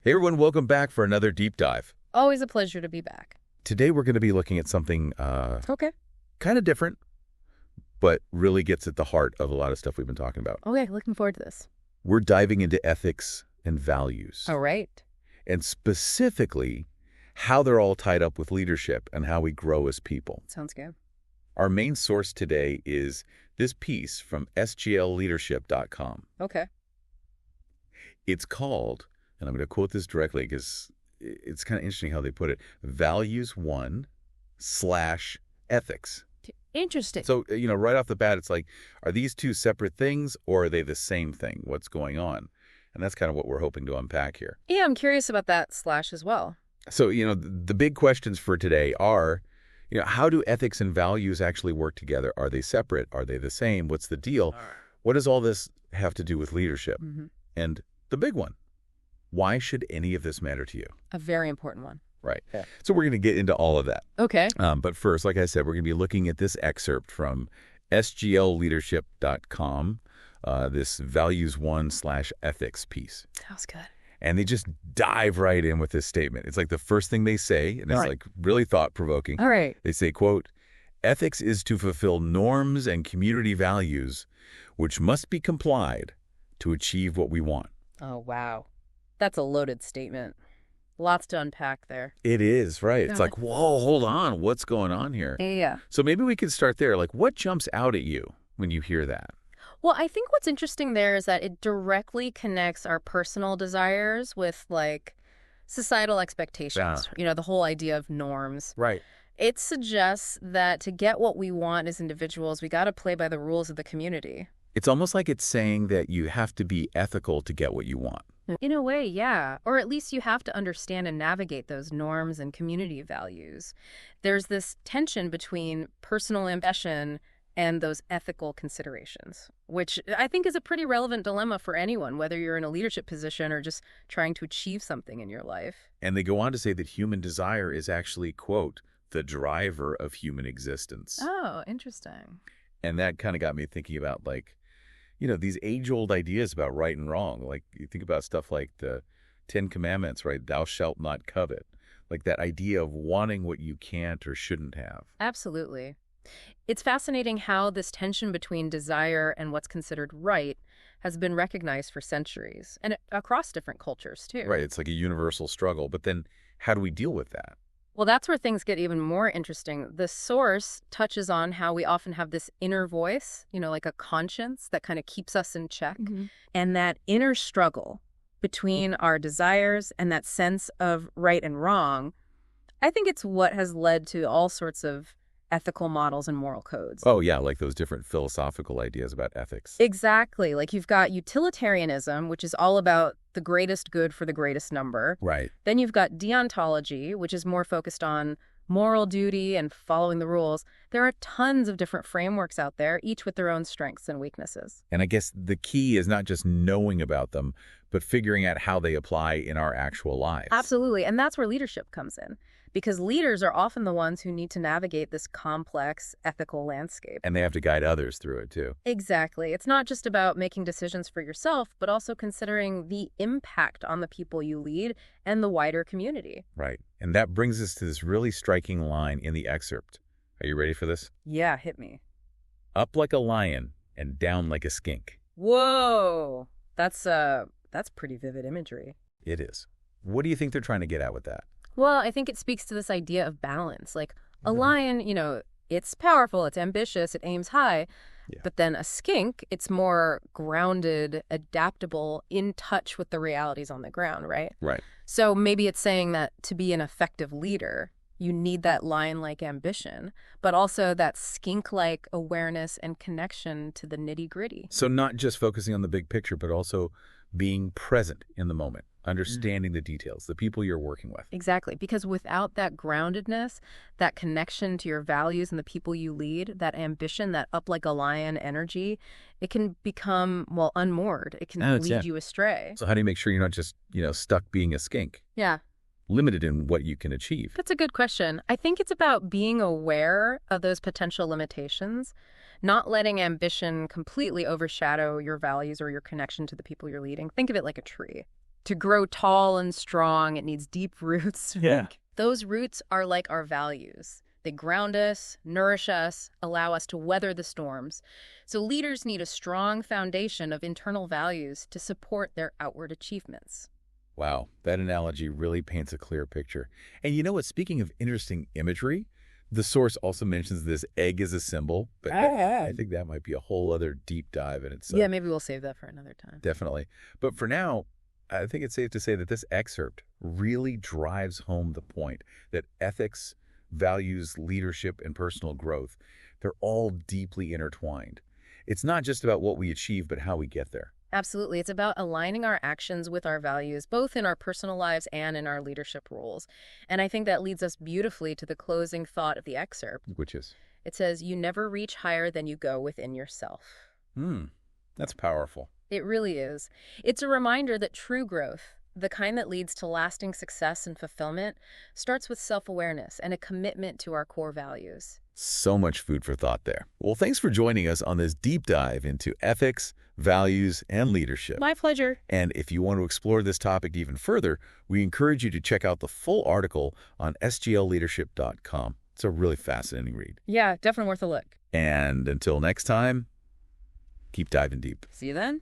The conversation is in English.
Hey everyone, welcome back for another deep dive. Always a pleasure to be back. Today we're going to be looking at something Okay. kind of different, but really gets at the heart of a lot of stuff we've been talking about. Okay, looking forward to this. We're diving into ethics and values, All right. and specifically how they're all tied up with leadership and how we grow as people. Sounds good. Our main source today is this piece from SGLLeadership.com. Okay. It's called, and I'm going to quote this directly because it's kind of interesting how they put it, Values 1/ethics. Interesting. So, right off the bat, it's like, are these two separate things or are they the same thing? What's going on? And that's kind of what we're hoping to unpack here. Yeah, I'm curious about that slash as well. So, the big questions for today are, how do ethics and values actually work together? Are they separate? Are they the same? What's the deal? What does all this have to do with leadership? And the big one, why should any of this matter to you? A very important one. Right. Yeah. So we're going to get into all of that. Okay. But first, like I said, we're going to be looking at this excerpt from SGLLeadership.com, this Values 1/ethics piece. Sounds good. And they just dive right in with this statement. It's like the first thing they say, and it's Right. like really thought-provoking. All right. They say, quote, ethics is to fulfill norms and community values which must be complied to achieve what we want. Oh, wow. That's a loaded statement. Lots to unpack there. It is, right? It's Yeah. like, whoa, hold on. What's going on here? Yeah. So maybe we could start there. Like, what jumps out at you when you hear that? Well, I think what's interesting there is that it directly connects our personal desires with, like, societal expectations. The whole idea of norms. Right. It suggests that to get what we want as individuals, we got to play by the rules of the community. It's almost like it's saying that you have to be ethical to get what you want. In a way, yeah. Or at least you have to understand and navigate those norms and community values. There's this tension between personal ambition and those ethical considerations, which I think is a pretty relevant dilemma for anyone, whether you're in a leadership position or just trying to achieve something in your life. And they go on to say that human desire is actually, quote, the driver of human existence. Oh, interesting. And that kind of got me thinking about, like, these age-old ideas about right and wrong. Like, you think about stuff like the 10 Commandments, right? Thou shalt not covet. Like that idea of wanting what you can't or shouldn't have. Absolutely. It's fascinating how this tension between desire and what's considered right has been recognized for centuries, and across different cultures, too. Right. It's like a universal struggle. But then how do we deal with that? Well, that's where things get even more interesting. The source touches on how we often have this inner voice, like a conscience that kind of keeps us in check. And that inner struggle between our desires and that sense of right and wrong, I think it's what has led to all sorts of ethical models and moral codes. Oh, yeah, like those different philosophical ideas about ethics. Exactly. Like you've got utilitarianism, which is all about the greatest good for the greatest number. Right. Then you've got deontology, which is more focused on moral duty and following the rules. There are tons of different frameworks out there, each with their own strengths and weaknesses. And I guess the key is not just knowing about them, but figuring out how they apply in our actual lives. Absolutely. And that's where leadership comes in, because leaders are often the ones who need to navigate this complex ethical landscape. And they have to guide others through it, too. Exactly. It's not just about making decisions for yourself, but also considering the impact on the people you lead and the wider community. Right. And that brings us to this really striking line in the excerpt. Are you ready for this? Yeah, hit me. Up like a lion and down like a skink. Whoa. That's pretty vivid imagery. It is. What do you think they're trying to get at with that? Well, I think it speaks to this idea of balance. Like a lion, it's powerful, it's ambitious, it aims high. Yeah. But then a skink, it's more grounded, adaptable, in touch with the realities on the ground, right? Right. So maybe it's saying that to be an effective leader, you need that lion-like ambition, but also that skink-like awareness and connection to the nitty-gritty. So not just focusing on the big picture, but also being present in the moment, understanding the details, the people you're working with. Exactly, because without that groundedness, that connection to your values and the people you lead, that ambition, that up like a lion energy, it can become, unmoored. It can lead you astray. So how do you make sure you're not just, stuck being a skink? Yeah. Limited in what you can achieve? That's a good question. I think it's about being aware of those potential limitations, not letting ambition completely overshadow your values or your connection to the people you're leading. Think of it like a tree. To grow tall and strong, it needs deep roots. Yeah. Those roots are like our values. They ground us, nourish us, allow us to weather the storms. So leaders need a strong foundation of internal values to support their outward achievements. Wow, that analogy really paints a clear picture. And you know what? Speaking of interesting imagery, the source also mentions this egg as a symbol, but I think that might be a whole other deep dive in itself. Yeah, maybe we'll save that for another time. Definitely. But for now, I think it's safe to say that this excerpt really drives home the point that ethics, values, leadership, and personal growth, they're all deeply intertwined. It's not just about what we achieve, but how we get there. Absolutely. It's about aligning our actions with our values, both in our personal lives and in our leadership roles. And I think that leads us beautifully to the closing thought of the excerpt. Which is? It says, "You never reach higher than you go within yourself." That's powerful. It really is. It's a reminder that true growth, the kind that leads to lasting success and fulfillment, starts with self-awareness and a commitment to our core values. So much food for thought there. Well, thanks for joining us on this deep dive into ethics, values, and leadership. My pleasure. And if you want to explore this topic even further, we encourage you to check out the full article on sglleadership.com. It's a really fascinating read. Yeah, definitely worth a look. And until next time, keep diving deep. See you then.